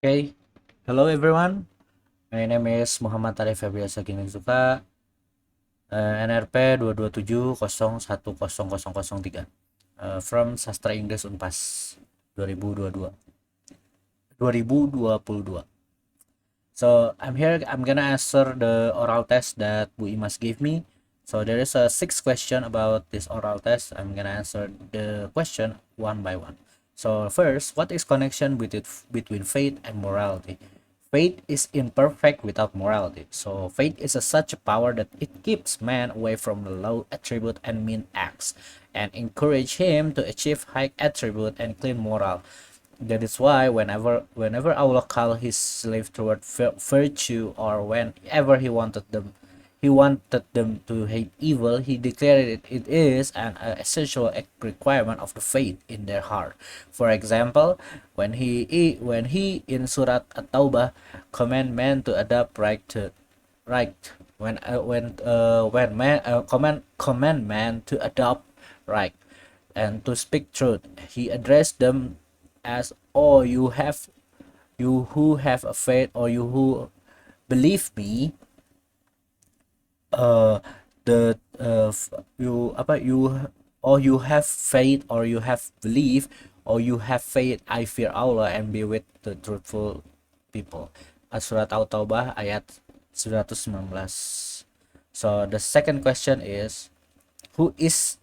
Okay, hello everyone. My name is Muhammad Arif Febriansyah Ginting Suka, NRP 227010003, from Sastra Inggris Unpas 2022. 2022. So I'm here. I'm gonna answer the oral test that Bu Imas gave me. So there is a 6 question about this oral test. I'm gonna answer the question one by one. So first, what is connection between faith and morality? Faith is imperfect without morality. So faith is such a power that it keeps man away from the low attribute and mean acts, and encourage him to achieve high attribute and clean moral. That is why whenever Allah called his slave toward virtue, or whenever he wanted them to hate evil, he declared it is an essential requirement of the faith in their heart. For example, when he in Surat At-Taubah command men to adopt right when man command man to adopt right and to speak truth, he addressed them as, "Oh, you who have a faith, or you who believe me, uh the you apa you or you have faith, or you have belief, or you have faith, I fear Allah and be with the truthful people." Surat At-Taubah ayat 119. So the second question is, who is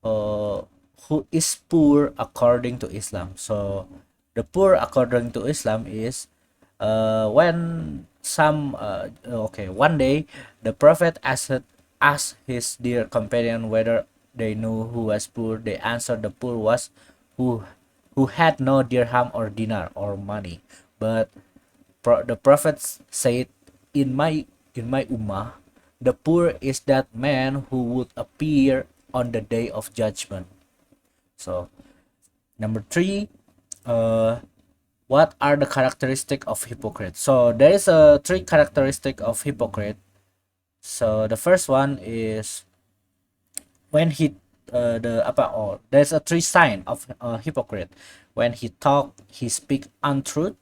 uh, who is poor according to Islam? So the poor according to Islam is, when one day the prophet asked his dear companion whether they knew who was poor. They answered the poor was who who had no dirham or dinar or money. But the prophet said, in my ummah, the poor is that man who would appear on the day of judgment. So number three, uh, what are the characteristics of hypocrite? So there is a three characteristic of hypocrite. So the first one is when he the apa or there's a three sign of a hypocrite. When he talk, he speak untruth.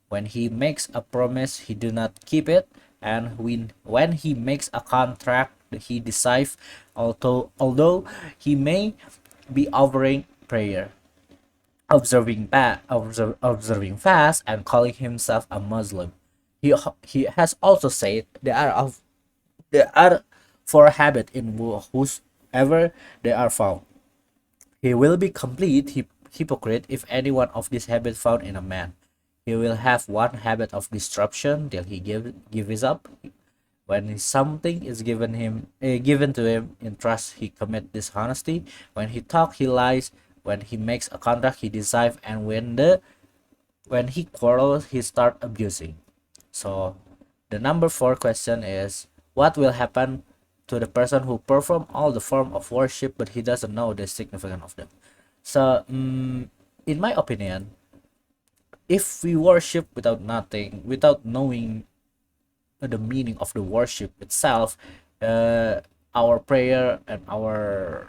When he makes a promise, he do not keep it. And when he makes a contract, he deceive. Although he may be offering prayer, observing fast, and calling himself a Muslim. He has also said there are four habits in whosoever they are found. He will be complete hypocrite if any one of these habits found in a man. He will have one habit of disruption till he gives up. When something is given to him in trust, he commit dishonesty. When he talk, he lies. When he makes a contract, he deceive. And when he quarrels, he start abusing. So the number 4 question is, what will happen to the person who perform all the form of worship but he doesn't know the significance of them? So in my opinion, if we worship without knowing the meaning of the worship itself, our prayer and our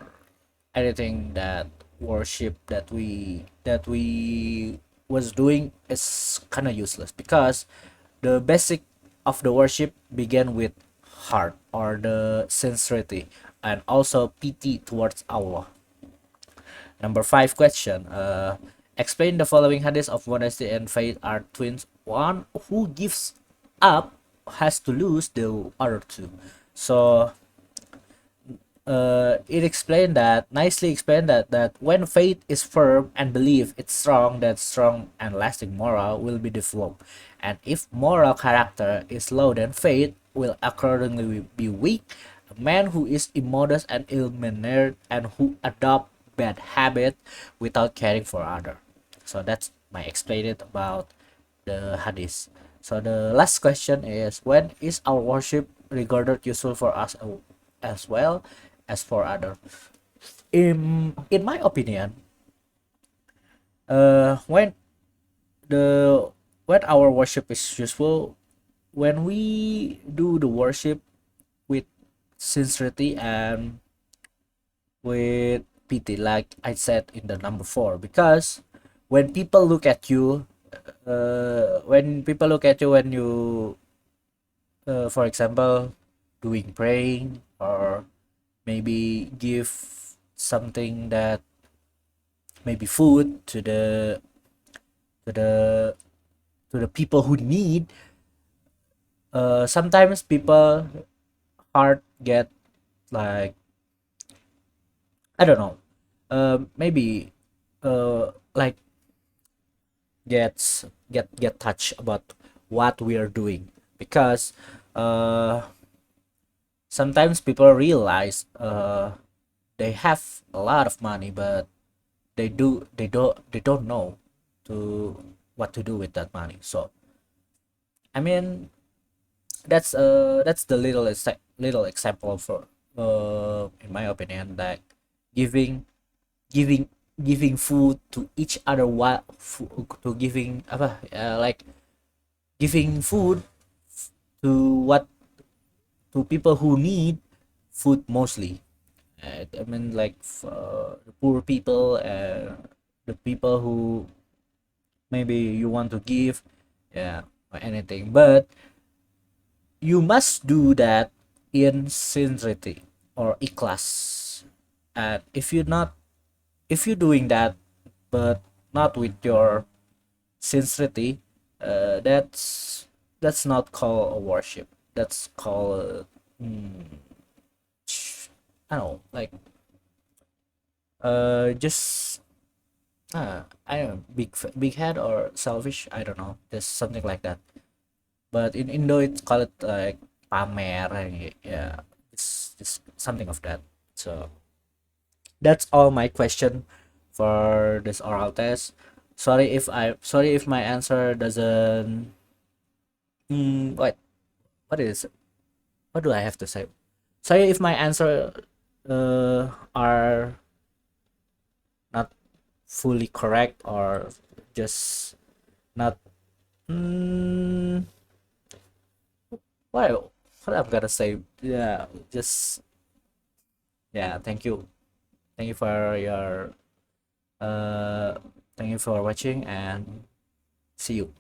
anything that worship that we was doing is kind of useless, because the basic of the worship began with heart, or the sincerity, and also pity towards Allah. Number 5 question. Explain the following hadith of modesty and faith are twins. One who gives up has to lose the other two. So nicely explained that when faith is firm and belief it's strong, that strong and lasting moral will be developed. And if moral character is low, then faith will accordingly be weak. A man who is immodest and ill-mannered, and who adopt bad habit without caring for other. So that's my explanation about the hadith. So the last question is, when is our worship regarded useful for us as well as for other? In my opinion, when the when our worship is useful, when we do the worship with sincerity and with pity, like I said in the number 4. Because when people look at you, when people look at you when you for example doing praying or maybe give something that maybe food to the to the people who need, sometimes people heart get like, I don't know, maybe like get touched about what we are doing, because uh sometimes people realize they have a lot of money, but they don't know to what to do with that money. So I mean, that's the little example for in my opinion, like giving giving giving food to each other, while to giving apa like giving food to what to people who need food mostly. I mean, like the poor people, the people who maybe you want to give, yeah, or anything, but you must do that in sincerity or ikhlas. And if you're doing that but not with your sincerity, that's not called a worship. That's called I don't know, like just I don't know, big head or selfish. I don't know. There's something like that. But in Indo, it's called like pamer. Yeah, it's something of that. So that's all my question for this oral test. Sorry if my answer doesn't. What is what do I have to say? Sorry if my answer are not fully correct or just not. Mm, well, what I'm gonna say? Yeah, just yeah. Thank you for your uh, thank you for watching and see you.